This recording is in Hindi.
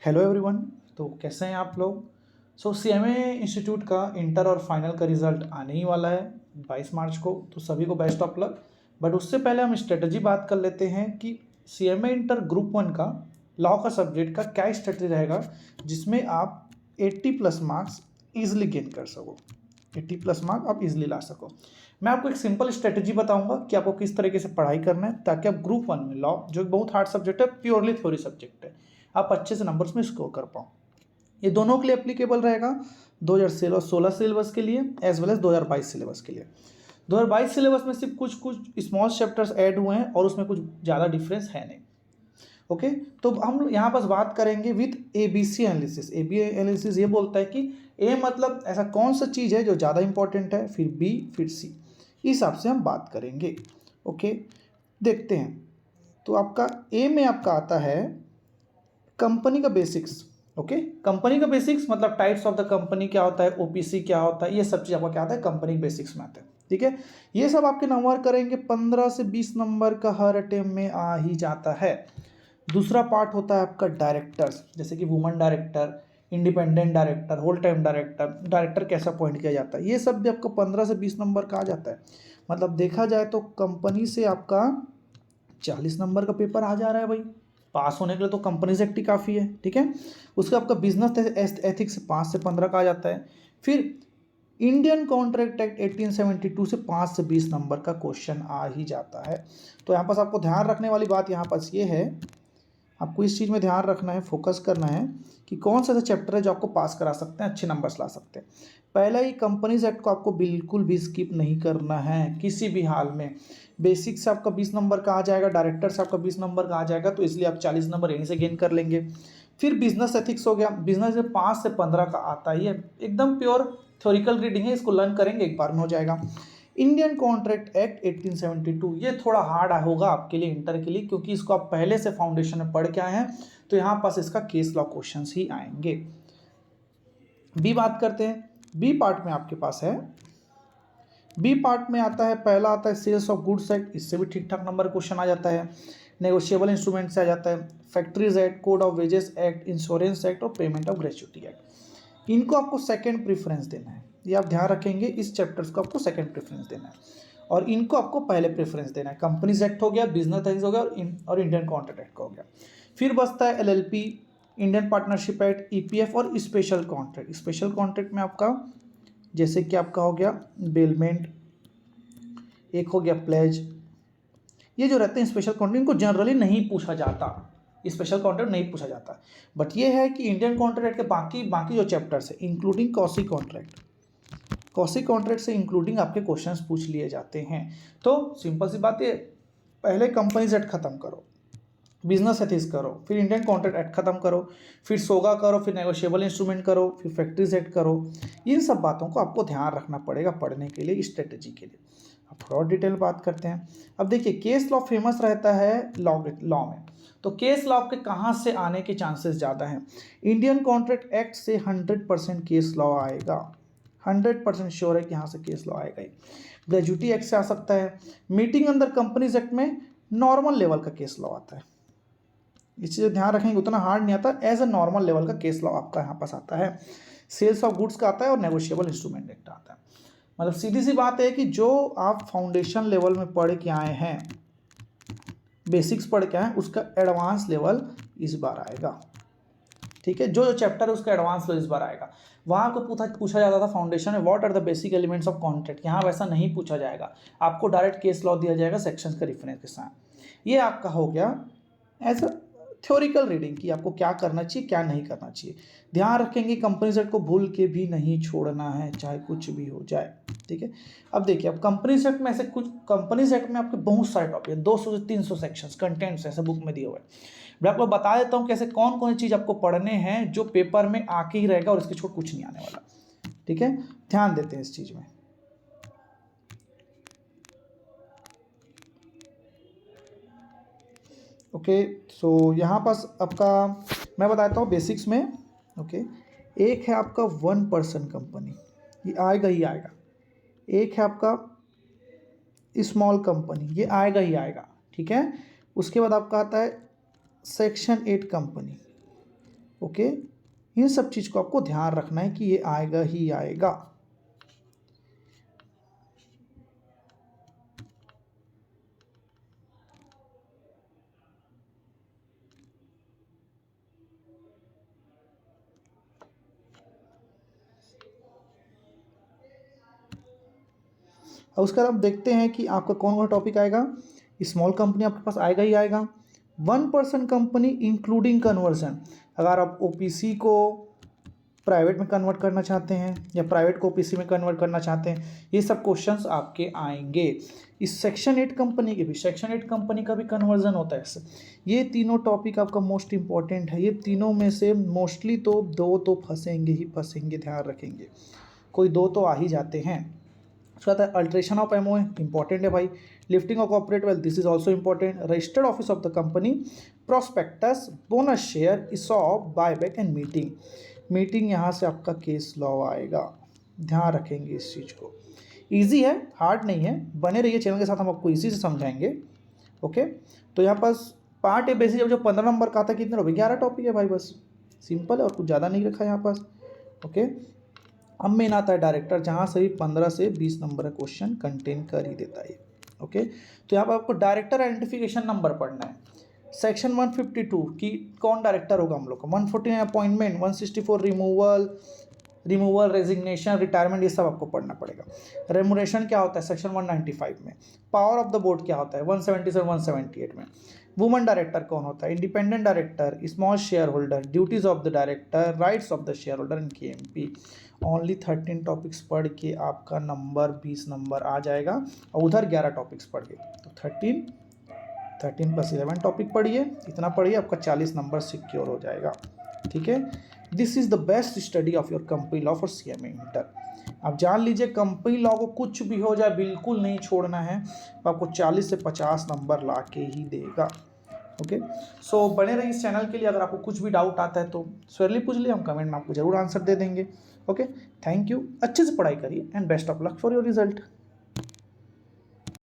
Hello everyone. तो कैसे हैं आप लोग। सीएमए इंस्टीट्यूट का इंटर और फाइनल का रिजल्ट आने ही वाला है 22 मार्च को। तो सभी को बेस्ट ऑफ लक। बट उससे पहले हम स्ट्रेटजी बात कर लेते हैं कि सीएमए इंटर ग्रुप 1 का लॉ का सब्जेक्ट का क्या स्ट्रेटजी रहेगा जिसमें आप 80 प्लस मार्क्स ईजिली गेन कर सको। 80 प्लस मार्क आप इजीली ला सको। मैं आपको एक सिंपल स्ट्रेटजी बताऊंगा कि आपको किस तरीके से पढ़ाई करना है ताकि आप ग्रुप 1 में लॉ जो बहुत हार्ड सब्जेक्ट है, प्योरली थ्योरी सब्जेक्ट है, आप अच्छे से नंबर्स में स्कोर कर पाओ। ये दोनों के लिए एप्लीकेबल रहेगा, 2016 सिलेबस के लिए एज वेल एज 2022 सिलेबस के लिए। 2022 सिलेबस में सिर्फ कुछ कुछ स्मॉल चैप्टर्स ऐड हुए हैं और उसमें कुछ ज़्यादा डिफरेंस है नहीं। ओके, तो हम यहाँ पर बात करेंगे with ABC analysis. AB analysis ये बोलता है कि ए मतलब ऐसा कौन सा चीज़ है जो ज़्यादा इंपॉर्टेंट है, फिर बी, फिर सी, इस हिसाब से हम बात करेंगे। ओके, देखते हैं। तो आपका ए में आपका आता है कंपनी का बेसिक्स। ओके, कंपनी का बेसिक्स मतलब टाइप्स ऑफ द कंपनी क्या होता है, ओपीसी क्या होता है, ये सब चीज़ आपका क्या आता है, कंपनी बेसिक्स में आता है। ठीक है, ये सब आपके नंबर करेंगे 15 से 20 नंबर का हर अटेम्प्ट में आ ही जाता है। दूसरा पार्ट होता है आपका डायरेक्टर्स, जैसे कि woman director, independent director, whole time director, director कैसा अपॉइंट किया जाता है, ये सब भी आपको 15 से 20 नंबर का आ जाता है। मतलब देखा जाए तो कंपनी से आपका 40 नंबर का पेपर आ जा रहा है भाई। पास होने के लिए तो कंपनी से एक्टी काफ़ी है। ठीक है, उसका आपका बिजनेस एथिक्स 5 से 15 का आ जाता है। फिर इंडियन कॉन्ट्रैक्ट एक्ट 1872 से 5 से 20 नंबर का क्वेश्चन आ ही जाता है। तो यहाँ पास आपको ध्यान रखने वाली बात यहाँ पास ये है, आपको इस चीज़ में ध्यान रखना है, फोकस करना है कि कौन सा ऐसा चैप्टर है जो आपको पास करा सकते हैं, अच्छे नंबर्स ला सकते हैं। पहला ही कंपनीज एक्ट को आपको बिल्कुल भी स्किप नहीं करना है किसी भी हाल में। बेसिक से आपका 20 नंबर का आ जाएगा, डायरेक्टर से आपका 20 नंबर का आ जाएगा, तो इसलिए आप 40 नंबर यहीं से गेन कर लेंगे। फिर बिजनेस एथिक्स हो गया, बिजनेस में 5 से 15 का आता ही है, एकदम प्योर थ्योरिकल रीडिंग है, इसको लर्न करेंगे एक बार में हो जाएगा। इंडियन कॉन्ट्रैक्ट एक्ट 1872 ये थोड़ा हार्ड होगा आपके लिए इंटर के लिए, क्योंकि इसको आप पहले से फाउंडेशन में पढ़ के आए हैं, तो यहाँ पास इसका केस लॉ क्वेश्चंस ही आएंगे। बी बात करते हैं। बी पार्ट में आपके पास है, बी पार्ट में आता है, पहला आता है सेल्स ऑफ गुड्स एक्ट, इससे भी ठीक ठाक नंबर क्वेश्चन आ जाता है। नेगोशिएबल इंस्ट्रूमेंट से आ जाता है, factories act, code of wages act, insurance act और पेमेंट ऑफ ग्रेच्युटी एक्ट। इनको आपको सेकंड प्रेफरेंस देना है, ये आप ध्यान रखेंगे, इस चैप्टर्स को आपको सेकंड प्रेफरेंस देना है और इनको आपको पहले प्रेफरेंस देना है। कंपनीज एक्ट हो गया, बिजनेस एक्ट हो गया और इंडियन कॉन्ट्रैक्ट एक्ट हो गया। फिर बचता है LLP, Indian partnership act, EPF और स्पेशल कॉन्ट्रैक्ट। स्पेशल कॉन्ट्रैक्ट में आपका जैसे कि आपका हो गया बेलमेंट, एक हो गया प्लेज, ये जो रहते हैं स्पेशल कॉन्ट्रैक्ट, इनको जनरली नहीं पूछा जाता, स्पेशल कॉन्ट्रैक्ट नहीं पूछा जाता। बट ये है कि इंडियन कॉन्ट्रैक्ट के बाकी बाकी जो चैप्टर्स है including quasi contract, quasi contract से इंक्लूडिंग आपके क्वेश्चंस पूछ लिए जाते हैं। तो सिंपल सी बात है, पहले कंपनीज एक्ट खत्म करो, बिजनेस एथिक्स करो, फिर इंडियन कॉन्ट्रैक्ट एक्ट खत्म करो, फिर सोगा करो, फिर नेगोशिएबल इंस्ट्रूमेंट करो, फिर फैक्ट्रीज एक्ट करो। इन सब बातों को आपको ध्यान रखना पड़ेगा पढ़ने के लिए, स्ट्रेटजी के लिए। अब थोड़ा और डिटेल बात करते हैं। अब देखिए, केस लॉ फेमस रहता है लॉ में, तो केस लॉ के कहाँ से आने के चांसेस ज़्यादा हैं। इंडियन कॉन्ट्रैक्ट एक्ट से 100% केस लॉ आएगा, 100% श्योर है कि यहाँ से केस लॉ आएगा ही। ग्रेजुटी एक्ट से आ सकता है। मीटिंग अंदर कंपनीज एक्ट में नॉर्मल लेवल का केस लॉ आता है, इस चीज़ ध्यान रखेंगे, उतना हार्ड नहीं आता, एज अ नॉर्मल लेवल का केस लॉ आपका यहाँ पास आता है। सेल्स ऑफ गुड्स का आता है और नेगोशिएबल इंस्ट्रूमेंट एक्ट आता है। मतलब सीधी सी बात है कि जो आप फाउंडेशन लेवल में पढ़ के आए हैं, बेसिक्स पढ़ के आए, उसका एडवांस लेवल इस बार आएगा। ठीक है, जो जो चैप्टर है उसका एडवांस लेवल इस बार आएगा। वहाँ को पूछा जाता था फाउंडेशन में what are the basic elements of contract, यहाँ वैसा नहीं पूछा जाएगा, आपको डायरेक्ट केस लॉ दिया जाएगा सेक्शंस के रेफरेंस के साथ। ये आपका हो गया एज अ थ्योरिकल रीडिंग कि आपको क्या करना चाहिए क्या नहीं करना चाहिए। ध्यान रखेंगे कंपनी सेट को भूल के भी नहीं छोड़ना है, चाहे कुछ भी हो जाए। ठीक है, अब देखिए, अब कंपनी सेट में ऐसे कुछ, कंपनी सेट में आपके बहुत सारे टॉपिक है, 200 से 300 सेक्शंस कंटेंट्स ऐसे बुक में दिए हुए हैं। मैं आपको बता देता हूँ कैसे कौन कौन सी चीज़ आपको पढ़ने हैं जो पेपर में आके ही रहेगा और इसके छोड़ कुछ नहीं आने वाला। ठीक है, ध्यान देते हैं इस चीज़ में। ओके, सो यहाँ पास आपका मैं बताता हूँ बेसिक्स में। ओके, एक है आपका 1 पर्सन कंपनी, ये आएगा ही आएगा। एक है आपका स्मॉल कंपनी, ये आएगा ही आएगा। ठीक है, उसके बाद आपका आता है सेक्शन 8 कंपनी, ओके, इन सब चीज़ को आपको ध्यान रखना है कि ये आएगा ही आएगा। और उसके बाद आप देखते हैं कि आपका कौन कौन टॉपिक आएगा। स्मॉल कंपनी आपके पास आएगा ही आएगा। 1% कंपनी इंक्लूडिंग कन्वर्जन, अगर आप ओपीसी को प्राइवेट में कन्वर्ट करना चाहते हैं या प्राइवेट को ओपीसी में कन्वर्ट करना चाहते हैं, ये सब क्वेश्चंस आपके आएंगे। इस सेक्शन 8 कंपनी के भी, सेक्शन 8 कंपनी का भी कन्वर्जन होता है इससे। ये तीनों टॉपिक आपका मोस्ट इंपॉर्टेंट है। ये तीनों में से मोस्टली तो 2 तो फंसेंगे ही फंसेंगे, ध्यान रखेंगे, कोई 2 तो आ ही जाते हैं। उसके बाद अल्ट्रेशन ऑफ एमओए इंपॉर्टेंट है भाई। Lifting of corporate wealth, this is also important. Registered office of the company, prospectus, bonus share, ESOP, buyback and meeting. Meeting यहाँ से आपका केस लॉ आएगा, ध्यान रखेंगे इस चीज़ को। इजी है, हार्ड नहीं है, बने रहिए चैनल के साथ, हम आपको इजी से समझाएंगे। ओके, तो यहाँ पास पार्ट ए बेसिस जो 15 नंबर का था, कितने टॉपिक, 11 टॉपिक है भाई, बस सिंपल है और कुछ ज़्यादा नहीं रखा है यहाँ पास। ओके, अब मेन आता है डायरेक्टर, जहाँ से भी 15 से 20 नंबर का क्वेश्चन कंटेन कर ही देता है। ओके, तो यहाँ पर आपको डायरेक्टर आइडेंटिफिकेशन नंबर पढ़ना है। सेक्शन 152 की कौन डायरेक्टर होगा हम लोग का, 149 अपॉइंटमेंट, 164 रिमूवल, रेजिग्नेशन, रिटायरमेंट, ये सब आपको पढ़ना पड़ेगा। रेमुनेशन क्या होता है सेक्शन 195 में। पावर ऑफ द बोर्ड क्या होता है 177 178 में। वुमन डायरेक्टर कौन होता है, independent director, small share holder, duties of the director, rights of the share holder in KMP. Only 13 topics पढ़ के आपका नंबर 20 नंबर आ जाएगा, और उधर 11 टॉपिक्स पढ़िए, तो 13 प्लस 11 टॉपिक पढ़िए, इतना पढ़िए, आपका 40 नंबर सिक्योर हो जाएगा। ठीक है, this is the best study of your company law for CMA inter. आप जान लीजिए, कंपनी लॉ को कुछ भी हो जाए बिल्कुल नहीं छोड़ना है, तो आपको 40 से 50 नंबर ला के ही देगा। ओके, सो बने रहिए इस चैनल के लिए। अगर आपको कुछ भी डाउट आता है तो श्योरली पूछ लिए, हम कमेंट में आपको जरूर आंसर दे देंगे। ओके, थैंक यू, अच्छे से पढ़ाई करिए and best of luck for your result.